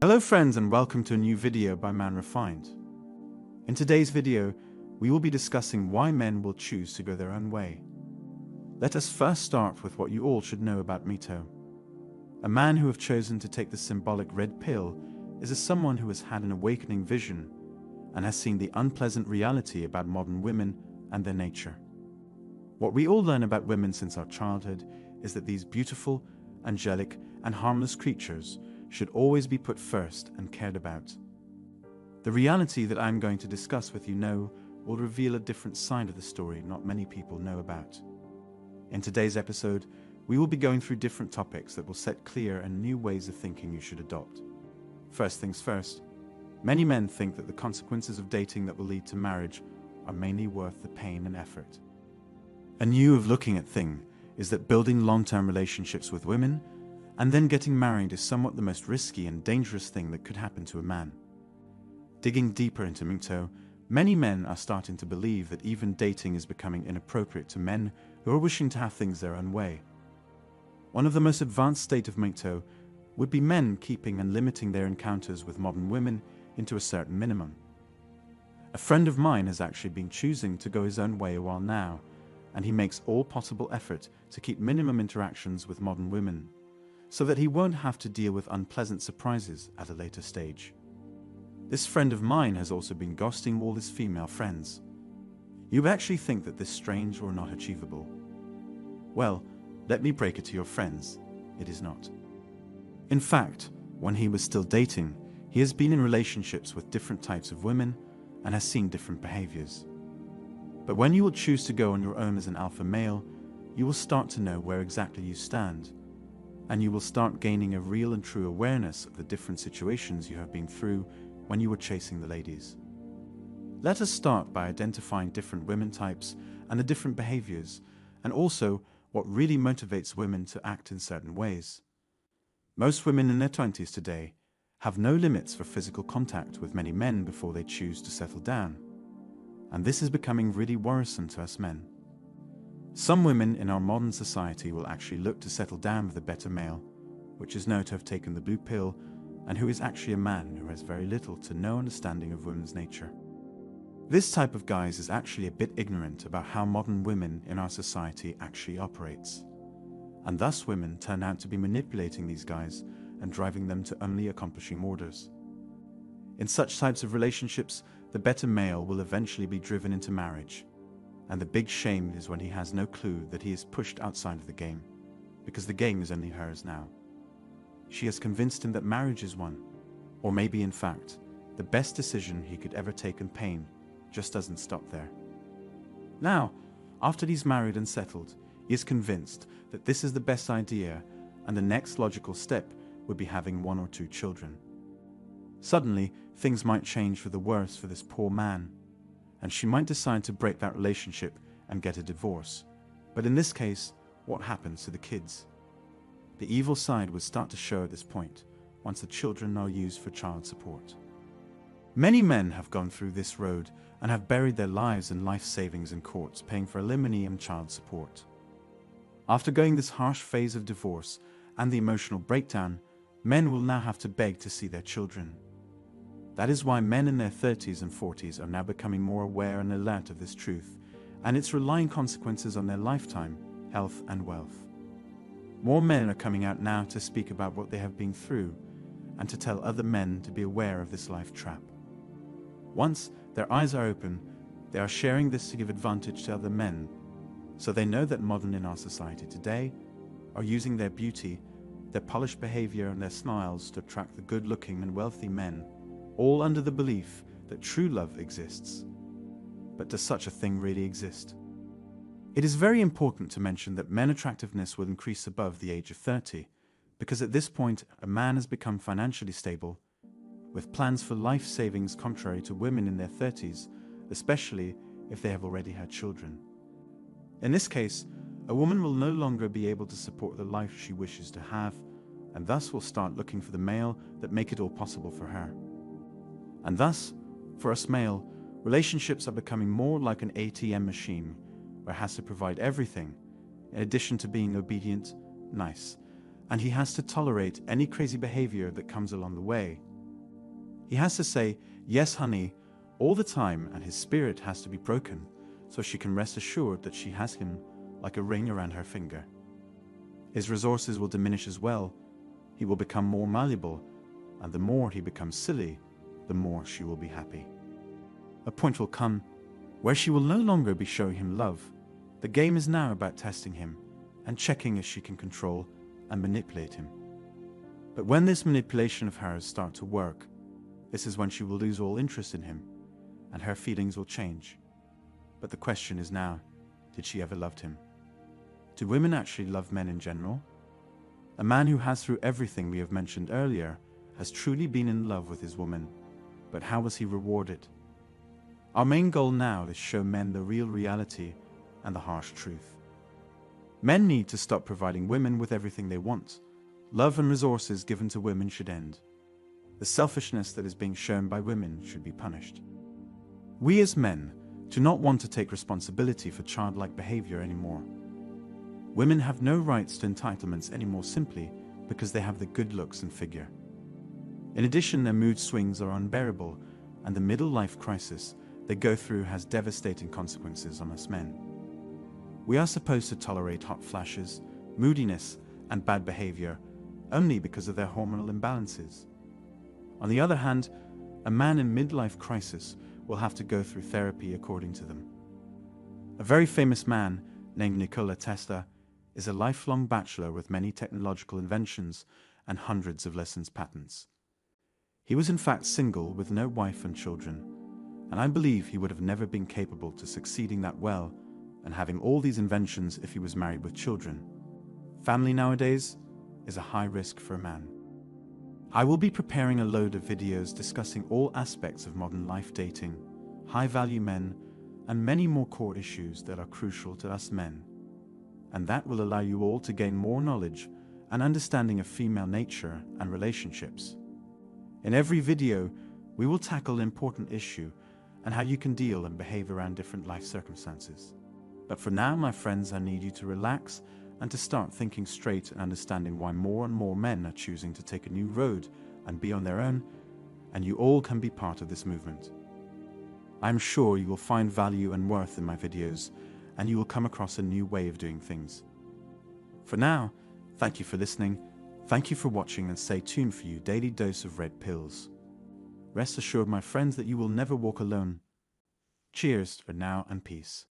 Hello friends and welcome to a new video by Man Refined. In today's video, we will be discussing why men will choose to go their own way. Let us first start with what you all should know about Mito. A man who have chosen to take the symbolic red pill is someone who has had an awakening vision and has seen the unpleasant reality about modern women and their nature. What we all learn about women since our childhood is that these beautiful, angelic, and harmless creatures should always be put first and cared about. The reality that I'm going to discuss with you now will reveal a different side of the story not many people know about. In today's episode, we will be going through different topics that will set clear and new ways of thinking you should adopt. First things first, many men think that the consequences of dating that will lead to marriage are mainly worth the pain and effort. A new way of looking at things is that building long-term relationships with women and then getting married is somewhat the most risky and dangerous thing that could happen to a man. Digging deeper into Mito, many men are starting to believe that even dating is becoming inappropriate to men who are wishing to have things their own way. One of the most advanced state of Mito would be men keeping and limiting their encounters with modern women into a certain minimum. A friend of mine has actually been choosing to go his own way a while now, and he makes all possible effort to keep minimum interactions with modern women, so that he won't have to deal with unpleasant surprises at a later stage. This friend of mine has also been ghosting all his female friends. You actually think that this is strange or not achievable? Well, let me break it to your friends, it is not. In fact, when he was still dating, he has been in relationships with different types of women and has seen different behaviors. But when you will choose to go on your own as an alpha male, you will start to know where exactly you stand, and you will start gaining a real and true awareness of the different situations you have been through when you were chasing the ladies. Let us start by identifying different women types and the different behaviors, and also what really motivates women to act in certain ways. Most women in their 20s today have no limits for physical contact with many men before they choose to settle down, and this is becoming really worrisome to us men. Some women in our modern society will actually look to settle down with a better male, which is known to have taken the blue pill and who is actually a man who has very little to no understanding of women's nature. This type of guys is actually a bit ignorant about how modern women in our society actually operates, and thus women turn out to be manipulating these guys and driving them to only accomplishing orders. In such types of relationships, the better male will eventually be driven into marriage. And the big shame is when he has no clue that he is pushed outside of the game, because the game is only hers now. She has convinced him that marriage is one, or maybe in fact, the best decision he could ever take, and pain just doesn't stop there. Now, after he's married and settled, he is convinced that this is the best idea, and the next logical step would be having 1 or 2 children. Suddenly, things might change for the worse for this poor man, and she might decide to break that relationship and get a divorce. But in this case, what happens to the kids? The evil side would start to show at this point, once the children are used for child support. Many men have gone through this road and have buried their lives and life savings in courts paying for alimony and child support. After going this harsh phase of divorce and the emotional breakdown, men will now have to beg to see their children. That is why men in their 30s and 40s are now becoming more aware and alert of this truth, and its relying consequences on their lifetime, health and wealth. More men are coming out now to speak about what they have been through, and to tell other men to be aware of this life trap. Once their eyes are open, they are sharing this to give advantage to other men, so they know that modern in our society today are using their beauty, their polished behavior and their smiles to attract the good-looking and wealthy men, all under the belief that true love exists. But does such a thing really exist? It is very important to mention that men attractiveness will increase above the age of 30, because at this point a man has become financially stable, with plans for life savings contrary to women in their 30s, especially if they have already had children. In this case, a woman will no longer be able to support the life she wishes to have, and thus will start looking for the male that make it all possible for her. And thus, for us male, relationships are becoming more like an ATM machine, where it has to provide everything, in addition to being obedient, nice, and he has to tolerate any crazy behavior that comes along the way. He has to say, "Yes, honey," all the time, and his spirit has to be broken so she can rest assured that she has him like a ring around her finger. His resources will diminish as well. He will become more malleable, and the more he becomes silly, the more she will be happy. A point will come where she will no longer be showing him love. The game is now about testing him and checking if she can control and manipulate him. But when this manipulation of hers starts to work, this is when she will lose all interest in him, and her feelings will change. But the question is now, did she ever love him? Do women actually love men in general? A man who has, through everything we have mentioned earlier, has truly been in love with his woman, but how was he rewarded? Our main goal now is to show men the real reality and the harsh truth. Men need to stop providing women with everything they want. Love and resources given to women should end. The selfishness that is being shown by women should be punished. We as men do not want to take responsibility for childlike behavior anymore. Women have no rights to entitlements anymore simply because they have the good looks and figure. In addition, their mood swings are unbearable, and the middle life crisis they go through has devastating consequences on us men. We are supposed to tolerate hot flashes, moodiness, and bad behavior only because of their hormonal imbalances. On the other hand, a man in midlife crisis will have to go through therapy according to them. A very famous man named Nikola Tesla is a lifelong bachelor with many technological inventions and hundreds of licensed patents. He was in fact single with no wife and children, and I believe he would have never been capable to succeeding that well and having all these inventions if he was married with children. Family nowadays is a high risk for a man. I will be preparing a load of videos discussing all aspects of modern life dating, high-value men, and many more core issues that are crucial to us men. And that will allow you all to gain more knowledge and understanding of female nature and relationships. In every video, we will tackle an important issue and how you can deal and behave around different life circumstances. But for now, my friends, I need you to relax and to start thinking straight and understanding why more and more men are choosing to take a new road and be on their own, and you all can be part of this movement. I'm sure you will find value and worth in my videos, and you will come across a new way of doing things. For now, thank you for listening, thank you for watching, and stay tuned for your daily dose of red pills. Rest assured, my friends, that you will never walk alone. Cheers for now and peace.